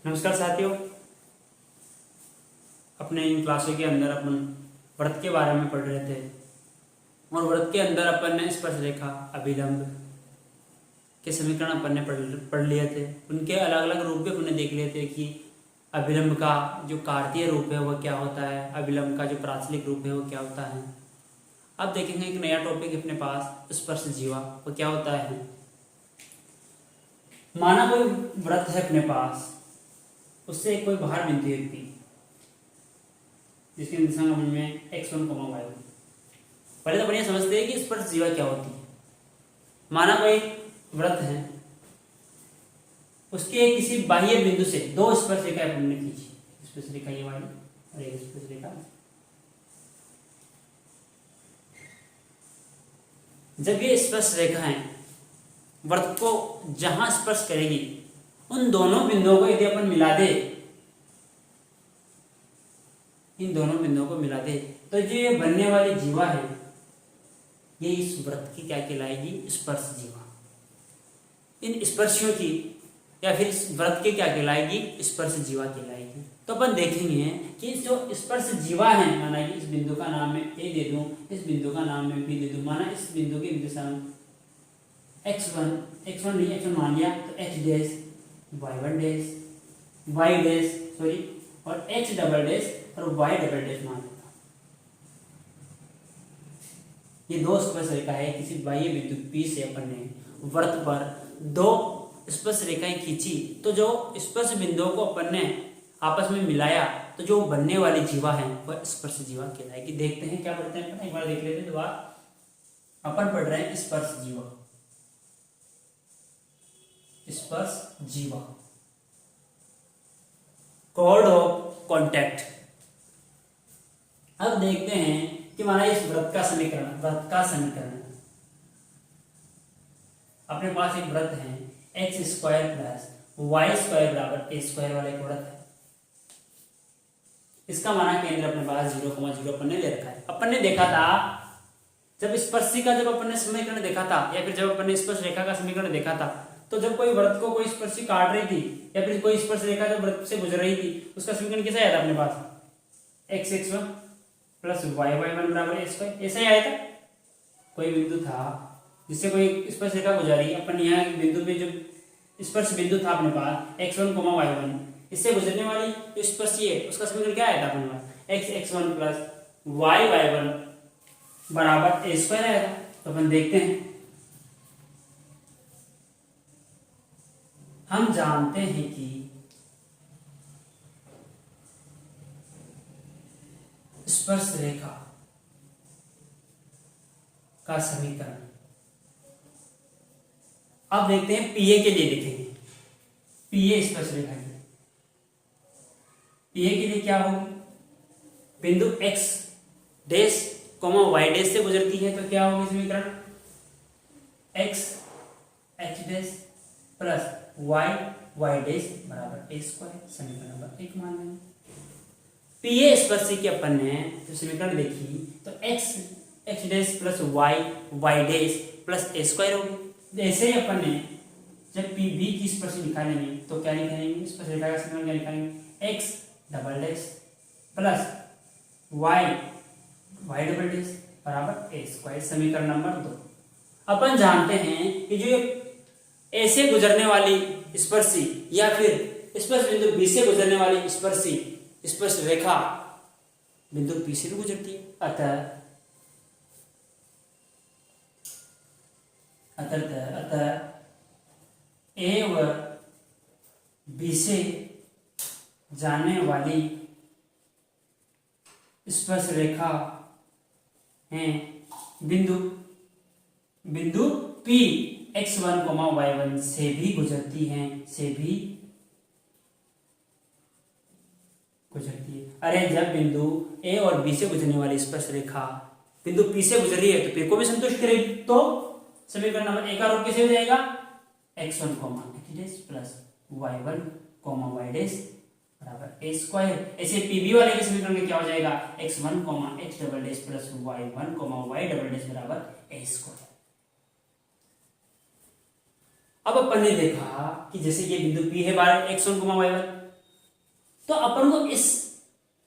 नमस्कार साथियों। अपने इन क्लासों के अंदर अपन व्रत के बारे में पढ़ रहे थे और व्रत के अंदर अपन ने स्पर्श रेखा अभिलंब के समीकरण अपन ने पढ़ लिए थे। उनके अलग अलग रूप भी अपन ने देख लिए थे कि अभिलंब का जो कार्तीय रूप है वह क्या होता है, अभिलंब का जो प्राचलिक रूप है वो क्या होता है। अब देखेंगे एक नया टॉपिक अपने पास, स्पर्श जीवा, वो क्या होता है। माना कोई व्रत है अपने पास, उससे कोई बाहर बिंदु है पी जिसके दिशा में x1, y1। पहले तो अपन ये समझते हैं कि स्पर्श जीवा क्या होती है। माना कोई व्रत है, उसके किसी बाह्य बिंदु से दो स्पर्श रेखाएं हमने खींची, स्पर्श रेखा ये वाली और एक स्पर्श रेखा। जब ये स्पर्श रेखाएं व्रत को जहां स्पर्श करेगी उन दोनों बिंदुओं को यदि अपन मिला दे, इन दोनों बिंदुओं को मिला दे तो जो ये बनने वाली जीवा है ये इस व्रत की क्या कहलाएगी, स्पर्श जीवा। इन स्पर्शियों की या फिर इस व्रत की क्या कहलाएगी, स्पर्श जीवा कहलाएगी। तो अपन देखेंगे कि जो स्पर्श जीवा है, माना कि इस बिंदु का नाम मैं ए दे दूं, इस बिंदु का नाम मैं बी दे दूं। माना इस बिंदु की दिशा x1 नहीं, x1 मान लिया तो h dash, y1 dash, y dash sorry और h डबल डैश और y डबल डैश मान लेता। ये दो स्पर्श रेखा है। किसी बाह्य बिंदु P से अपन ने व्रत पर दो स्पर्श रेखाएं खींची तो जो स्पर्श बिंदुओं को अपन ने आपस में मिलाया तो जो बनने वाली जीवा है वह स्पर्श जीवा कहलाएगी। देखते हैं क्या पढ़ते हैं, एक बार देख लेते हैं। दोबारा अपन पढ़ रहे हैं स्पर्श जीवा, स्पर्श जीवा, कॉर्ड ऑफ कॉन्टैक्ट। अब देखते हैं कि माना इस व्रत का समीकरण अपने पास एक व्रत है x² प्लस y² बराबर a² वाला एक व्रत है। इसका माना केंद्र अपने पास 0,0 अपन ने ले रखा है। अपन ने देखा था जब स्पर्शी का जब अपन ने समीकरण देखा था या फिर जब अपन ने स्पर्श रेखा का समीकरण देखा था, तो जब कोई व्रत को कोई स्पर्शी काट रही थी या फिर कोई स्पर्श रेखा जब व्रत से गुजर रही थी, उसका समीकरण कैसा आया था अपने पास, x(x1) प्लस y(y1) बराबर a²। ऐसा ही आया था। कोई बिंदु था जिससे कोई स्पर्श रेखा गुजरी, अपन यहाँ बिंदु पे जो स्पर्श बिंदु था अपने पास x1, y1, इससे गुजरने वाली जो स्पर्शी है उसका समीकरण क्या आया था अपने पास, x(x1) प्लस y(y1) बराबर a² आया था। तो अपन देखते हैं, हम जानते हैं कि स्पर्श रेखा का समीकरण, अब देखते हैं पीए के लिए देखेंगे। पीए स्पर्श रेखा के लिए, पीए के लिए क्या होगी, बिंदु x डैश y डैश से गुजरती है तो क्या होगी समीकरण, x h dash plus y dash बराबर a²। समीकरण नंबर 1 मान लेंगे। पीए स्पर्शी के अपन ने जो समीकरण देखी तो x h dash plus y dash plus a² होगी। ऐसे ही अपन ने जब पीबी की स्पर्शी निकालेंगे तो क्या निकालेंगे, स्पर्श रेखा का समीकरण क्या निकालेंगे, x double dash plus y double dash बराबर a²। समीकरण नंबर 2। अपन जानते हैं कि जो ऐसे गुजरने वाली स्पर्शी या फिर स्पर्श बिंदु बी से गुजरने वाली स्पर्श रेखा बिंदु पी से भी गुजरती है। अतः ए व बी से जाने वाली स्पर्श रेखा हैं बिंदु P x1, y1 से भी गुजरती है, अरे जब बिंदु A और B से गुजरने वाली स्पर्श रेखा बिंदु P से गुजर रही है तो P को भी संतुष्ट करेगी। तो समीकरण नंबर 1 का रूप कैसे हो जाएगा, x1, h dash plus y1, y dash बराबर a²। ऐसे पीबी वाले के समीकरण में क्या हो जाएगा, x1, h double dash plus y1, y double dash बराबर a²। अब अपन ने देखा कि जैसे ये बिंदु P है बार x1, y1, तो अपन को इस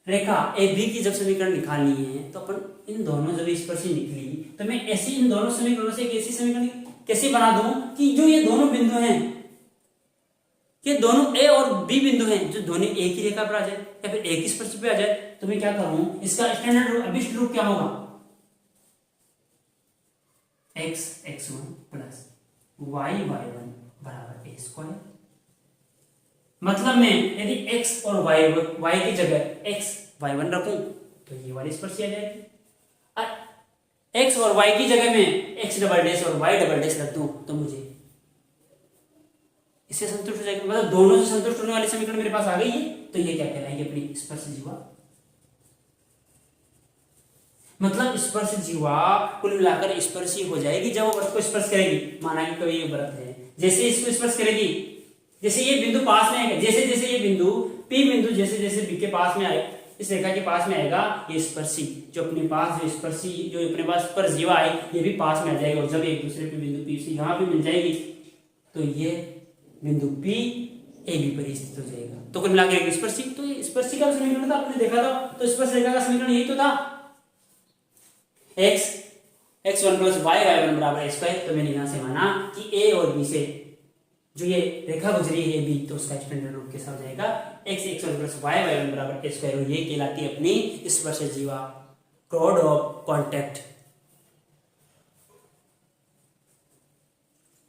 रेखा ए बी की जब समीकरण निकालनी है तो अपन इन दोनों जब स्पर्शी निकली तो मैं ऐसी इन दोनों समीकरणों से एक ऐसी समीकरण कैसे बना दूं कि जो ये दोनों बिंदु हैं, कि दोनों ए और बी बिंदु हैं जो दोनों एक ही रेखा पर आ जाए या फिर एक ही स्पर्शी पे आ जाए। तो मैं क्या करूं, इसका स्टैंडर्ड रूप, अभिष्ट रूप क्या होगा, x x1 plus y y1 बराबर a स्क्वायर। मतलब मैं यदि x और y की जगह x y1 रखूं तो ये वाली स्पर्शी आ जाएगी, और x और y की जगह में x डबल डैश और y डबल डैश रख दूं तो मुझे इससे संतुष्ट हो जाएगा। मतलब दोनों से संतुष्ट होने वाली समीकरण मेरे पास आ गई है, तो ये क्या कहलाएगी, अपनी स्पर्श जीवा। मतलब स्पर्श जीवा कुल मिलाकर स्पर्शी हो जाएगी जब वो वृत्त को स्पर्श करेगी। माना कि कोई ये वृत्त है, जैसे इसको स्पर्श करेगी, जैसे ये बिंदु पास में आएगा, जैसे जैसे ये बिंदु P बिंदु जैसे जैसे B के पास में आए, इस रेखा के पास में आएगा, ये स्पर्शी जो अपने पास जो स्पर्शी जो अपने पास स्पर्श जीवा है ये भी पास में आ जाएगा। और जब एक दूसरे पे बिंदु P से यहाँ पे मिल जाएगी तो ये बिंदु P ए बी पर स्थित हो जाएगा। तो कुल मिलाकर स्पर्शी, तो स्पर्शी का समीकरण था, आपने देखा था, तो स्पर्श रेखा का समीकरण यही तो था, x x1 plus y y1 बराबर a स्क्वायर। तो मैंने यहां से माना कि a और b से जो ये रेखा गुजरी है b, तो उसका स्टैंडर्ड रूप कैसा हो जाएगा, x x1 plus y y1 बराबर a स्क्वायर। और ये कहलाती है अपनी स्पर्श जीवा, कोड ऑफ कांटेक्ट।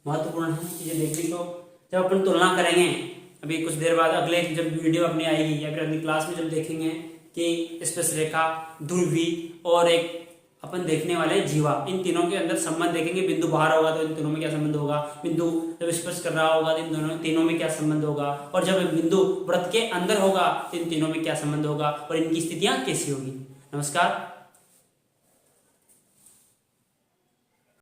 महत्वपूर्ण है चीजें देखने को। जब अपन तुलना करेंगे अभी कुछ देर बाद, अगले जब वीडियो अपनी आएगी या फिर अगली क्लास में जब देखेंगे कि स्पर्श रेखा, ध्रुवी और एक अपन देखने वाले जीवा, इन तीनों के अंदर संबंध देखेंगे। बिंदु बाहर होगा तो इन तीनों में क्या संबंध होगा, बिंदु जब स्पर्श कर रहा होगा तो इन तीनों में क्या संबंध होगा, और जब बिंदु वृत्त के अंदर होगा तो इन तीनों में क्या संबंध होगा, और इनकी स्थितियां कैसी होगी। नमस्कार।